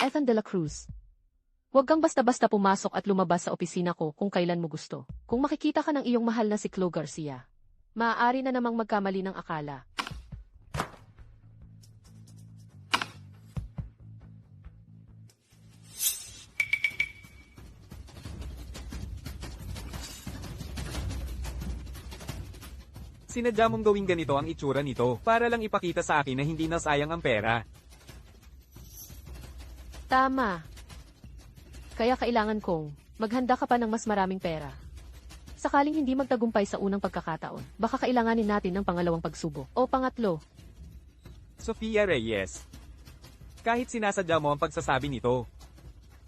Ethan de la Cruz. Huwag kang basta-basta pumasok at lumabas sa opisina ko kung kailan mo gusto. Kung makikita ka ng iyong mahal na si Chloe Garcia, maaari na namang magkamali ng akala. Sinadya mong gawing ganito ang itsura nito para lang ipakita sa akin na hindi nasayang ang pera. Tama. Kaya kailangan kong maghanda ka pa ng mas maraming pera. Sakaling hindi magtagumpay sa unang pagkakataon, baka kailanganin natin ng pangalawang pagsubok. O pangatlo. Sofia Reyes. Kahit sinasadya mo ang pagsasabi nito,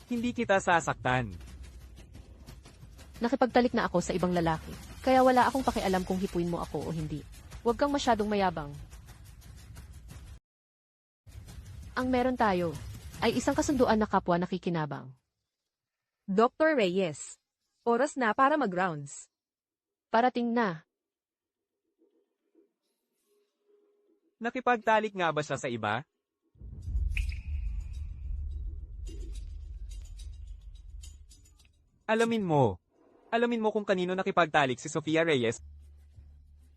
hindi kita sasaktan. Nakipagtalik na ako sa ibang lalaki. Kaya wala akong pakialam kung hipuin mo ako o hindi. Huwag kang masyadong mayabang. Ang meron tayo ay isang kasunduan na kapwa nakikinabang. Dr. Reyes, oras na para mag-rounds. Parating na. Nakipagtalik nga ba siya sa iba? Alamin mo kung kanino nakipagtalik si Sofia Reyes.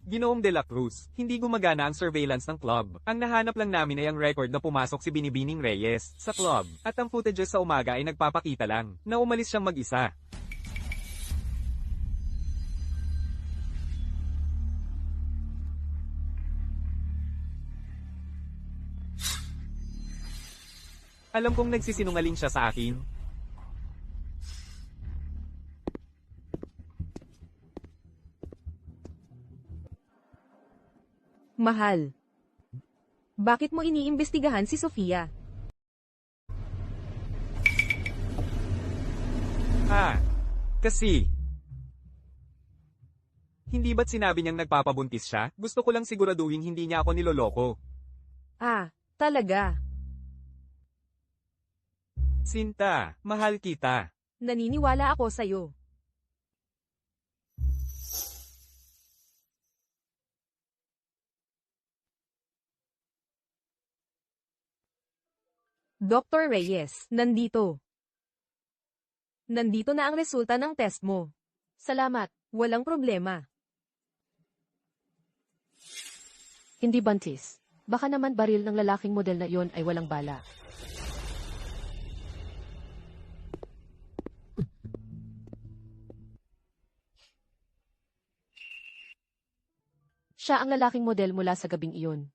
Ginoong de la Cruz, hindi gumagana ang surveillance ng club. Ang nahanap lang namin ay ang record na pumasok si Binibining Reyes sa club. At ang footages sa umaga ay nagpapakita lang na umalis siyang mag-isa. Alam kong nagsisinungaling siya sa akin. Mahal. Bakit mo iniimbestigahan si Sofia? Kasi... Hindi ba't sinabi niyang nagpapabuntis siya? Gusto ko lang siguraduhin hindi niya ako niloloko. Talaga. Sinta, mahal kita. Naniniwala ako sa'yo. Dr. Reyes, nandito. Nandito na ang resulta ng test mo. Salamat. Walang problema. Hindi buntis. Baka naman baril ng lalaking model na iyon ay walang bala. Siya ang lalaking model mula sa gabing iyon.